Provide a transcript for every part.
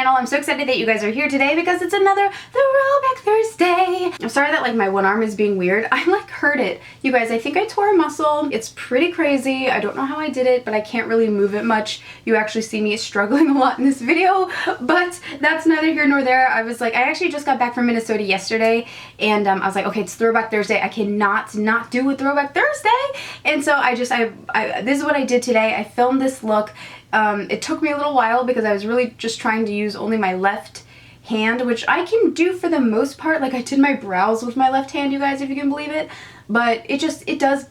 channel. I'm so excited that you guys are here today because it's another Throwback Thursday. I'm sorry that like my one arm is being weird. I like hurt it. You guys, I think I tore a muscle. It's pretty crazy. I don't know how I did it, but I can't really move it much. You actually see me struggling a lot in this video, but that's neither here nor there. I was like, I actually just got back from Minnesota yesterday, and I was like, okay, it's Throwback Thursday. I cannot not do a Throwback Thursday. And so this is what I did today. I filmed this look. It took me a little while because I was really just trying to use only my left hand, which I can do for the most part. Like I did my brows with my left hand, you guys, if you can believe it. But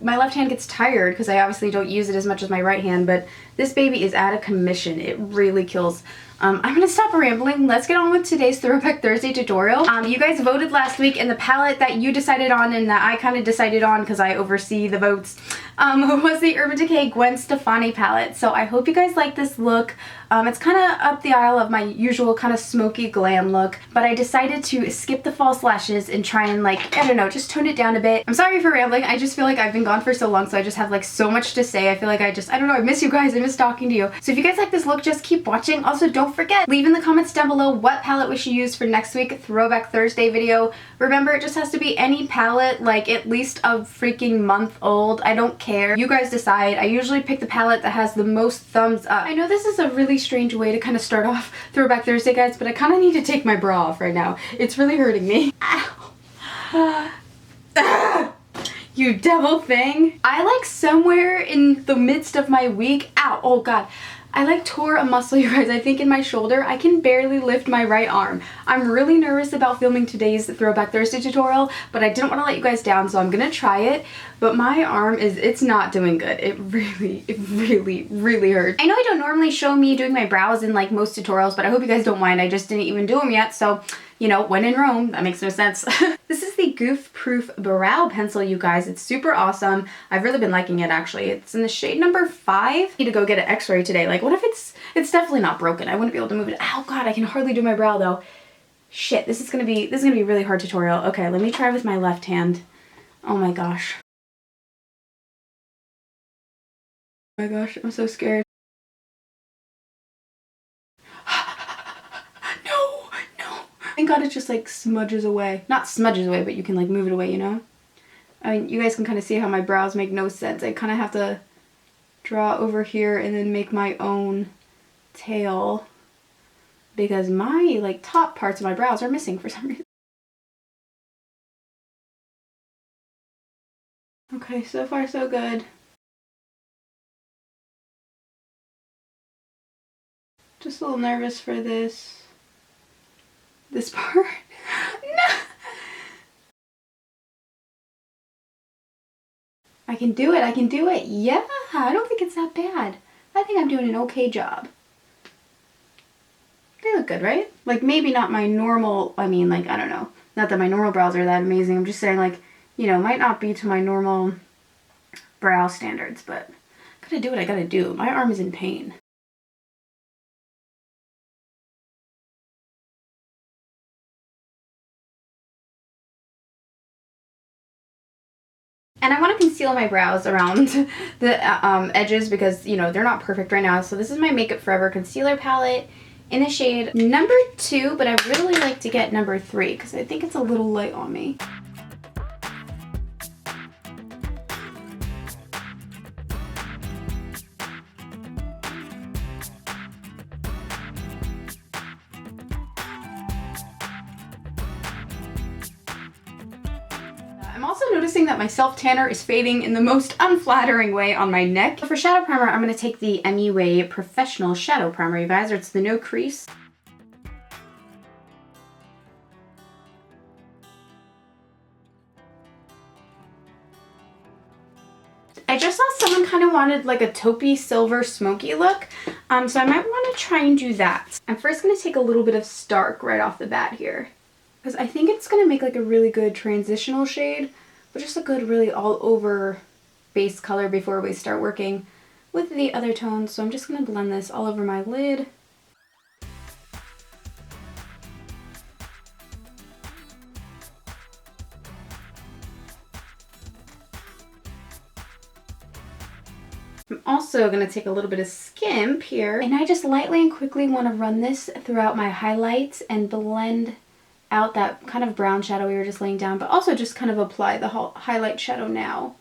my left hand gets tired because I obviously don't use it as much as my right hand, but this baby is out of commission. It really kills. I'm gonna stop rambling. Let's get on with today's Throwback Thursday tutorial. You guys voted last week, and the palette that you decided on and that I kind of decided on because I oversee the votes was the Urban Decay Gwen Stefani palette. So I hope you guys like this look. It's kind of up the aisle of my usual kind of smoky glam look, but I decided to skip the false lashes and try and like, I don't know, just tone it down a bit. I'm sorry for rambling. I just feel like I've been gone for so long, so I just have like so much to say. I feel like I don't know, I miss you guys. I miss talking to you. So if you guys like this look, just keep watching. Also, don't forget, leave in the comments down below what palette we should use for next week Throwback Thursday video. Remember, it just has to be any palette, like at least a freaking month old. I don't care. You guys decide. I usually pick the palette that has the most thumbs up. I know this is a really strange way to kind of start off Throwback Thursday, guys, but I kind of need to take my bra off right now. It's really hurting me. Ow. You devil thing. I like somewhere in the midst of my week, ow, oh god, I like tore a muscle, you guys. I think in my shoulder. I can barely lift my right arm. I'm really nervous about filming today's Throwback Thursday tutorial, but I didn't want to let you guys down, so I'm gonna try it. But my arm it's not doing good. It really hurts. I know I don't normally show me doing my brows in like most tutorials, but I hope you guys don't mind. I just didn't even do them yet, so you know, when in Rome, that makes no sense. This is the Goof Proof Brow Pencil, you guys. It's super awesome. I've really been liking it, actually. It's in the shade number 5. I need to go get an x-ray today. Like, what if it's definitely not broken? I wouldn't be able to move it. Oh god, I can hardly do my brow though. Shit, this is gonna be a really hard tutorial. Okay, let me try with my left hand. Oh my gosh. Oh my gosh, I'm so scared. Thank god it just like smudges away. Not smudges away, but you can like move it away, you know? I mean, you guys can kind of see how my brows make no sense. I kind of have to draw over here and then make my own tail because my like top parts of my brows are missing for some reason. Okay, so far so good. Just a little nervous for this part. No! I can do it, I can do it. Yeah, I don't think it's that bad. I think I'm doing an okay job. They look good, right? Like maybe not my normal, I mean like, I don't know. Not that my normal brows are that amazing. I'm just saying like, you know, might not be to my normal brow standards, but gotta do what I gotta do. My arm is in pain. And I want to conceal my brows around the edges because, you know, they're not perfect right now. So this is my Makeup Forever concealer palette in the shade number 2, but I really like to get number 3 because I think it's a little light on me. I'm also noticing that my self-tanner is fading in the most unflattering way on my neck. For shadow primer, I'm going to take the MUA Professional Shadow Primer, you guys, or it's the No Crease. I just saw someone kind of wanted like a taupey silver smoky look, so I might want to try and do that. I'm first going to take a little bit of Stark right off the bat here, because I think it's going to make like a really good transitional shade, but just a good really all over base color before we start working with the other tones. So I'm just going to blend this all over my lid. I'm also going to take a little bit of skin skimp here. And I just lightly and quickly want to run this throughout my highlights and blend out that kind of brown shadow we were just laying down, but also just kind of apply the highlight shadow now.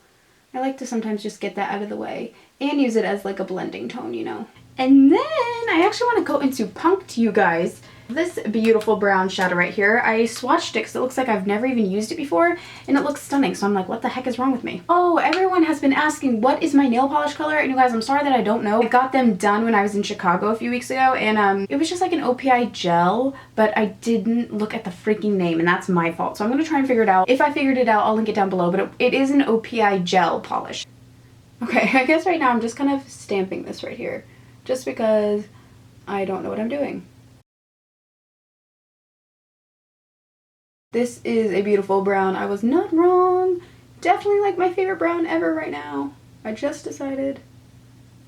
I like to sometimes just get that out of the way and use it as like a blending tone, you know. And then I actually want to go into Punked, you guys. This beautiful brown shadow right here, I swatched it because it looks like I've never even used it before, and it looks stunning, so I'm like, what the heck is wrong with me? Oh, everyone has been asking what is my nail polish color, and you guys, I'm sorry that I don't know. I got them done when I was in Chicago a few weeks ago, and it was just like an OPI gel, but I didn't look at the freaking name, and that's my fault, so I'm gonna try and figure it out. If I figured it out, I'll link it down below, but it is an OPI gel polish. Okay, I guess right now I'm just kind of stamping this right here, just because I don't know what I'm doing. This is a beautiful brown. I was not wrong. Definitely like my favorite brown ever right now. I just decided.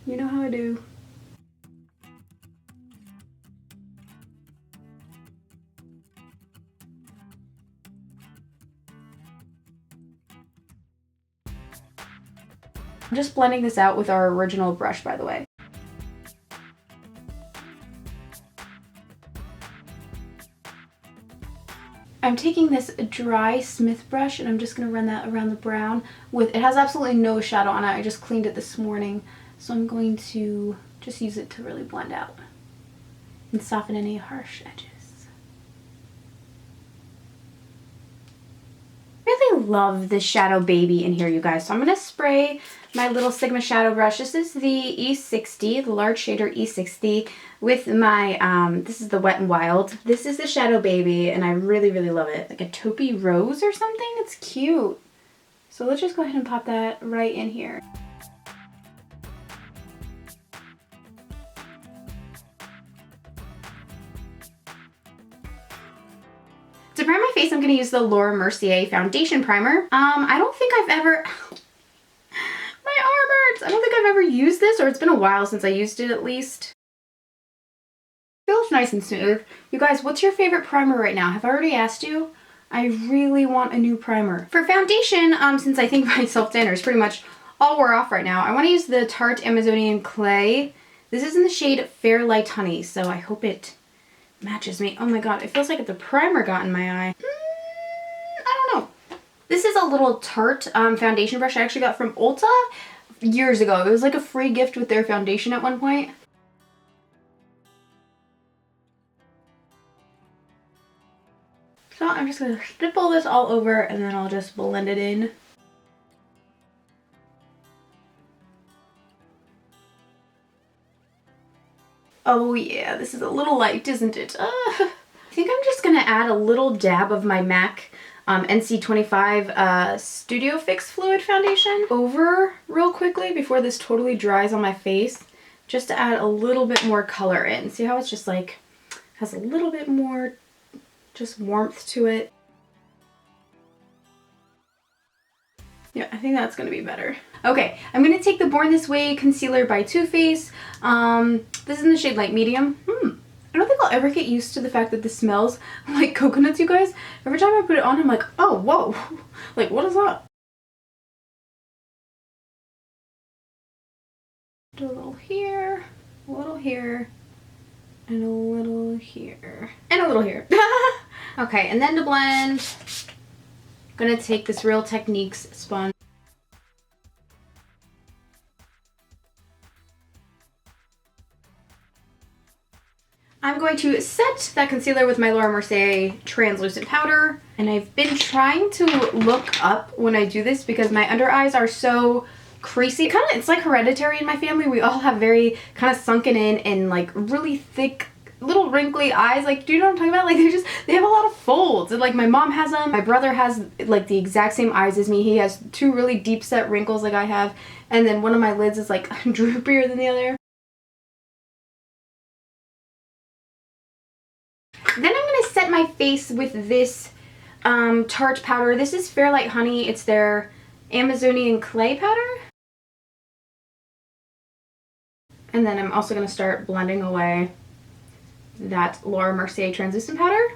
You know how I do. I'm just blending this out with our original brush, by the way. I'm taking this dry Smith brush and I'm just going to run that around the brown with, it has absolutely no shadow on it. I just cleaned it this morning. So I'm going to just use it to really blend out and soften any harsh edges. I really love this shadow baby in here, you guys. So I'm going to spray my little Sigma shadow brush. This is the E60, the large shader E60 with my, this is the Wet n Wild. This is the shadow baby and I really, really love it. Like a taupey rose or something. It's cute. So let's just go ahead and pop that right in here. To prime my face, I'm going to use the Laura Mercier Foundation Primer. I don't think I've ever... My arm hurts! I don't think I've ever used this, or it's been a while since I used it at least. Feels nice and smooth. You guys, what's your favorite primer right now? Have I already asked you? I really want a new primer. For foundation, since I think my self-tanner is pretty much all wore off right now, I want to use the Tarte Amazonian Clay. This is in the shade Fair Light Honey, so I hope it matches me. Oh my god, it feels like the primer got in my eye. I don't know. This is a little Tarte foundation brush I actually got from Ulta years ago. It was like a free gift with their foundation at one point. So I'm just going to stipple this all over and then I'll just blend it in. Oh yeah, this is a little light, isn't it? I think I'm just going to add a little dab of my MAC NC25 Studio Fix Fluid Foundation over real quickly before this totally dries on my face, just to add a little bit more color in. See how it's just like, has a little bit more just warmth to it. Yeah, I think that's going to be better. Okay, I'm going to take the Born This Way Concealer by Too Faced. This is in the shade Light Medium. I don't think I'll ever get used to the fact that this smells like coconuts, you guys. Every time I put it on, I'm like, oh, whoa. Like, what is that? Do a little here, a little here, and a little here, and a little here. Okay, and then to blend, I'm going to take this Real Techniques sponge. I'm going to set that concealer with my Laura Mercier translucent powder, and I've been trying to look up when I do this because my under eyes are so creasy. It's like hereditary in my family. We all have very kind of sunken in and like really thick little wrinkly eyes. Like, do you know what I'm talking about? Like, they have a lot of folds, and like my mom has them. My brother has like the exact same eyes as me. He has two really deep set wrinkles like I have, and then one of my lids is like droopier than the other. Then I'm going to set my face with this Tarte powder. This is Fairlight Honey. It's their Amazonian Clay powder. And then I'm also going to start blending away that Laura Mercier translucent powder.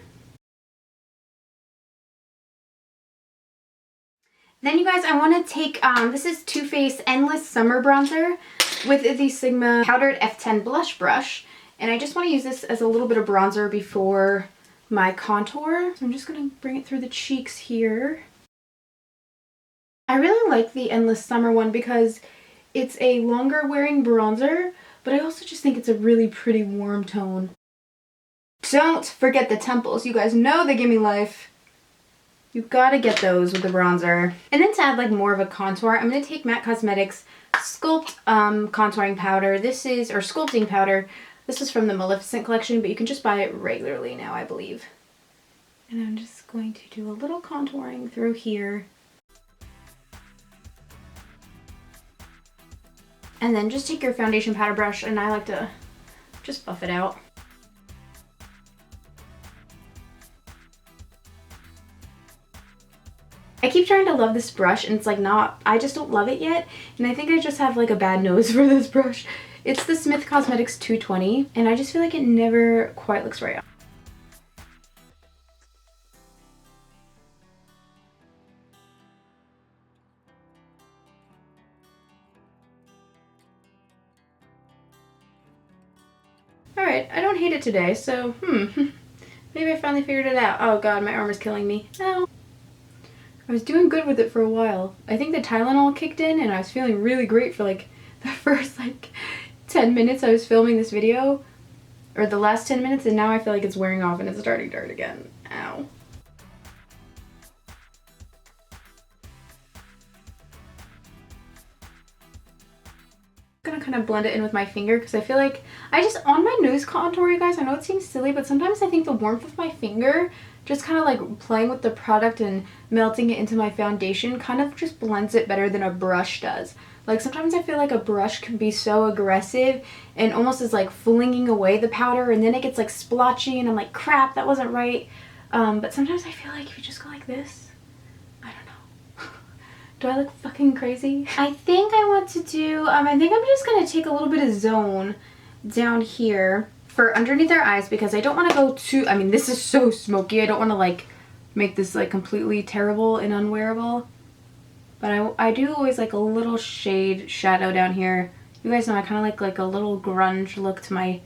Then you guys, I want to take, this is Too Faced Endless Summer Bronzer. with the Sigma Powdered F10 Blush Brush. And I just want to use this as a little bit of bronzer before my contour. So I'm just going to bring it through the cheeks here. I really like the Endless Summer one because it's a longer wearing bronzer, but I also just think it's a really pretty warm tone. Don't forget the temples. You guys know they give me life. You gotta get those with the bronzer. And then to add like more of a contour, I'm gonna take MAC Cosmetics Sculpt contouring powder. This is, or sculpting powder. This is from the Maleficent collection, but you can just buy it regularly now, I believe. And I'm just going to do a little contouring through here. And then just take your foundation powder brush, and I like to just buff it out. I keep trying to love this brush, and it's like not, I just don't love it yet. And I think I just have like a bad nose for this brush. It's the Smith Cosmetics 220, and I just feel like it never quite looks right. Alright, I don't hate it today, so maybe I finally figured it out. Oh god, my arm is killing me. Ow. I was doing good with it for a while. I think the Tylenol kicked in and I was feeling really great for like the first like 10 minutes I was filming this video. Or the last 10 minutes, and now I feel like it's wearing off and it's starting to hurt again. Ow. I'm gonna kind of blend it in with my finger because I feel like I just, on my nose contour, you guys, I know it seems silly, but sometimes I think the warmth of my finger, just kind of like playing with the product and melting it into my foundation, kind of just blends it better than a brush does. Like sometimes I feel like a brush can be so aggressive and almost is like flinging away the powder, and then it gets like splotchy and I'm like, crap, that wasn't right. But sometimes I feel like if you just go like this, I don't know. Do I look fucking crazy? I think I want to do, I think I'm just gonna take a little bit of zone down here for underneath our eyes because I don't want to go too, I mean this is so smoky, I don't want to like make this like completely terrible and unwearable, but I do always like a little shade shadow down here. You guys know I kind of like a little grunge look to my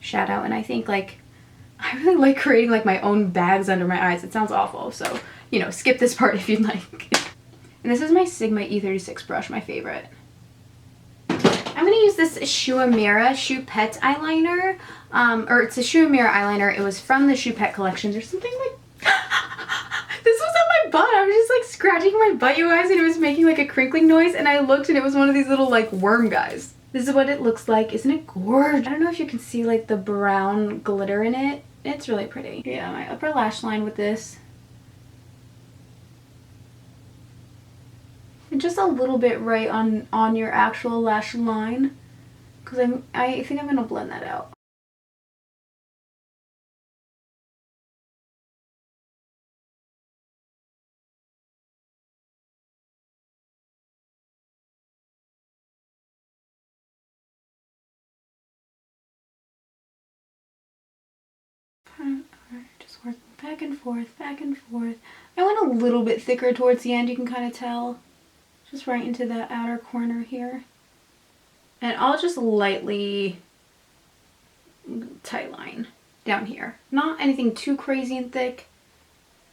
shadow, and I think like I really like creating like my own bags under my eyes. It sounds awful, so you know, skip this part if you'd like. And this is my Sigma E36 brush, my favorite. I'm going to use this Uemura Choupette eyeliner. Or it's a Uemura eyeliner. It was from the Choupette collection. There's something like... This was on my butt. I was just like scratching my butt, you guys, and it was making like a crinkling noise. And I looked and it was one of these little like worm guys. This is what it looks like. Isn't it gorgeous? I don't know if you can see like the brown glitter in it. It's really pretty. Yeah, my upper lash line with this. Just a little bit right on your actual lash line, because I think I'm gonna blend that out. Alright, just working back and forth, back and forth. I went a little bit thicker towards the end, you can kind of tell. Just right into that outer corner here. And I'll just lightly tight line down here. Not anything too crazy and thick,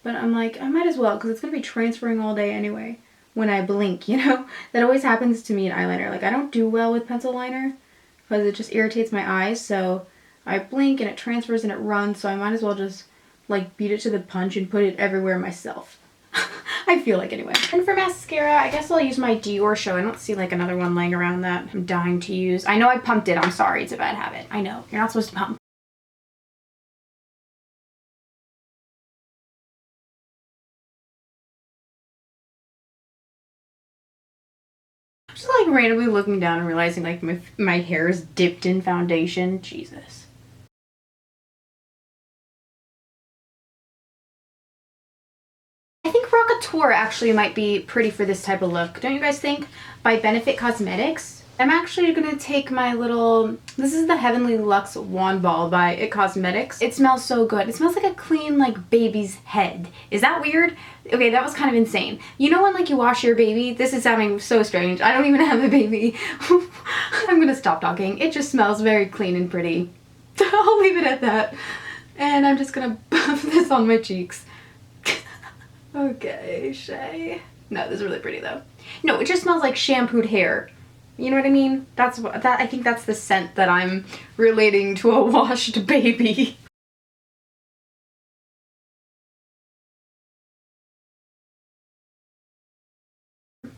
but I'm like, I might as well because it's going to be transferring all day anyway when I blink, you know? That always happens to me in eyeliner. Like I don't do well with pencil liner because it just irritates my eyes, so I blink and it transfers and it runs, so I might as well just like beat it to the punch and put it everywhere myself. I feel like anyway. And for mascara, I guess I'll use my Diorshow. I don't see like another one laying around that I'm dying to use. I know I pumped it. I'm sorry. It's a bad habit. I know. You're not supposed to pump. I'm just like randomly looking down and realizing like my hair is dipped in foundation. Jesus. I think Rockateur actually might be pretty for this type of look. Don't you guys think? By Benefit Cosmetics. I'm actually gonna take my little, this is the Heavenly Luxe Wand Ball by It Cosmetics. It smells so good. It smells like a clean, like, baby's head. Is that weird? Okay, that was kind of insane. You know when, like, you wash your baby? This is sounding so strange. I don't even have a baby. I'm gonna stop talking. It just smells very clean and pretty. I'll leave it at that. And I'm just gonna buff this on my cheeks. Okay, SHAE. No, this is really pretty, though. No, it just smells like shampooed hair. You know what I mean? That's what I think that's the scent that I'm relating to a washed baby.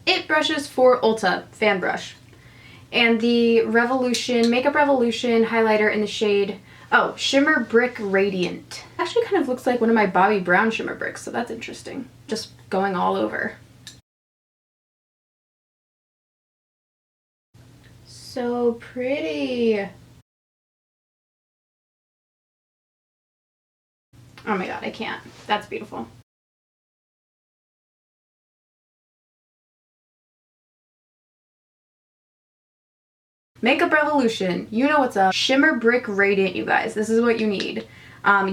It brushes for Ulta fan brush. And the Makeup Revolution highlighter in the shade, oh, Shimmer Brick Radiant. Actually kind of looks like one of my Bobbi Brown shimmer bricks, so that's interesting. Just going all over. So pretty. Oh my god, I can't. That's beautiful. Makeup Revolution. You know what's up. Shimmer Brick Radiant, you guys. This is what you need.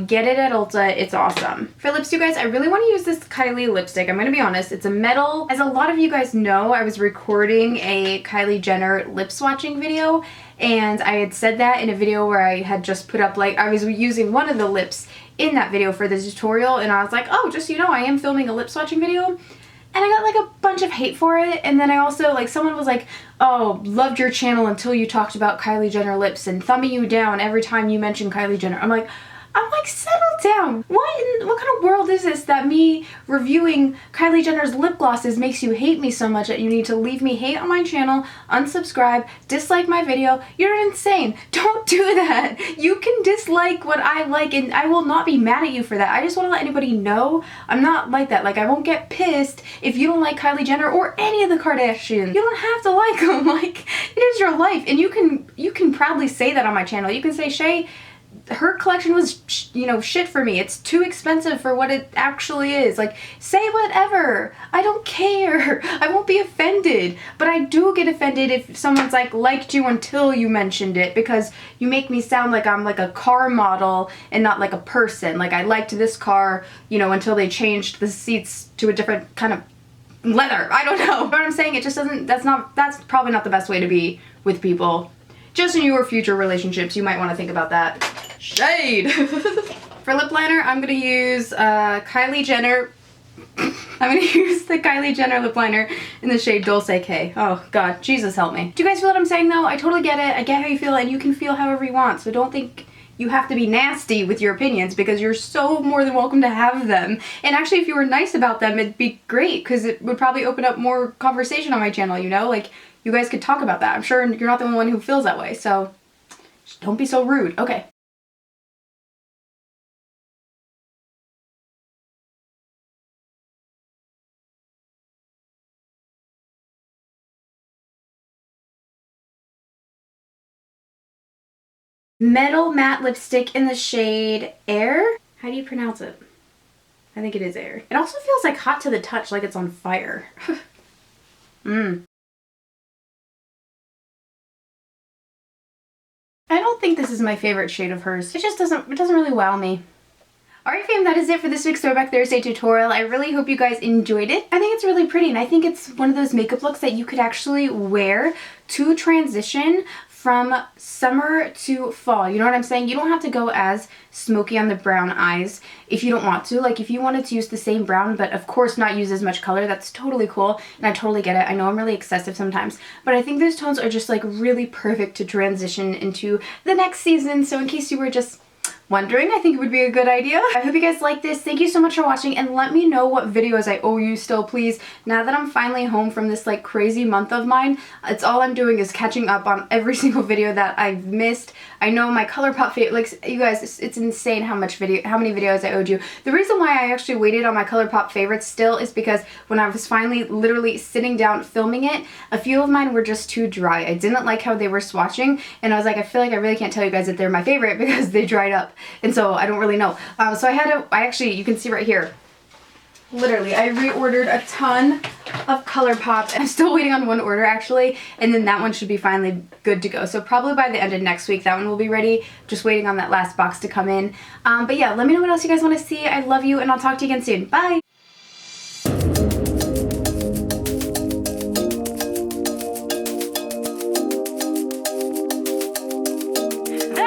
Get it at Ulta. It's awesome. For lips, you guys, I really want to use this Kylie lipstick. I'm going to be honest. It's a metal. As a lot of you guys know, I was recording a Kylie Jenner lip swatching video, and I had said that in a video where I had just put up, like, I was using one of the lips in that video for the tutorial, and I was like, oh, just so you know, I am filming a lip swatching video. And I got like a bunch of hate for it, and then I also, like, someone was like, oh, loved your channel until you talked about Kylie Jenner lips and thumbing you down every time you mention Kylie Jenner. I'm like, settle down. What kind of world is this that me reviewing Kylie Jenner's lip glosses makes you hate me so much that you need to leave me hate on my channel, unsubscribe, dislike my video? You're insane. Don't do that. You can dislike what I like and I will not be mad at you for that. I just want to let anybody know I'm not like that. Like, I won't get pissed if you don't like Kylie Jenner or any of the Kardashians. You don't have to like them. Like, it is your life, and you can proudly say that on my channel. You can say, SHAE, her collection was, you know, shit for me. It's too expensive for what it actually is. Like, say whatever. I don't care. I won't be offended. But I do get offended if someone's like, liked you until you mentioned it, because you make me sound like I'm like a car model and not like a person. Like, I liked this car, you know, until they changed the seats to a different kind of leather. I don't know. You know what I'm saying? It just doesn't, that's probably not the best way to be with people. Just in your future relationships, you might want to think about that. Shade! For lip liner, I'm going to use Kylie Jenner. I'm going to use the Kylie Jenner lip liner in the shade Dolce. Oh god, Jesus help me. Do you guys feel what I'm saying though? I totally get it. I get how you feel, and you can feel however you want, so don't think you have to be nasty with your opinions, because you're so more than welcome to have them. And actually, if you were nice about them, it'd be great, because it would probably open up more conversation on my channel, you know? Like, you guys could talk about that. I'm sure you're not the only one who feels that way, so just don't be so rude. Okay. Metal matte lipstick in the shade Heir. How do you pronounce it? I think it is Heir. It also feels like hot to the touch, like it's on fire. I don't think this is my favorite shade of hers. It doesn't really wow me. Alright fam, that is it for this week's Throwback Thursday tutorial. I really hope you guys enjoyed it. I think it's really pretty, and I think it's one of those makeup looks that you could actually wear to transition from summer to fall. You know what I'm saying? You don't have to go as smoky on the brown eyes if you don't want to. Like, if you wanted to use the same brown, but of course not use as much color, that's totally cool, and I totally get it. I know I'm really excessive sometimes, but I think those tones are just like really perfect to transition into the next season. So in case you were just wondering, I think it would be a good idea. I hope you guys like this. Thank you so much for watching, and let me know what videos I owe you still, please. Now that I'm finally home from this like crazy month of mine, it's all I'm doing is catching up on every single video that I've missed. I know my ColourPop favorite, like, you guys, it's insane how many videos I owed you. The reason why I actually waited on my ColourPop favorites still is because when I was finally literally sitting down filming it, a few of mine were just too dry. I didn't like how they were swatching, and I was like, I feel like I really can't tell you guys that they're my favorite because they dried up. And so I don't really know. So I actually, you can see right here, Literally, I reordered a ton of ColourPop. I'm still waiting on one order actually, and then that one should be finally good to go. So probably by the end of next week, that one will be ready. Just waiting on that last box to come in. But yeah, let me know what else you guys want to see. I love you, and I'll talk to you again soon. Bye!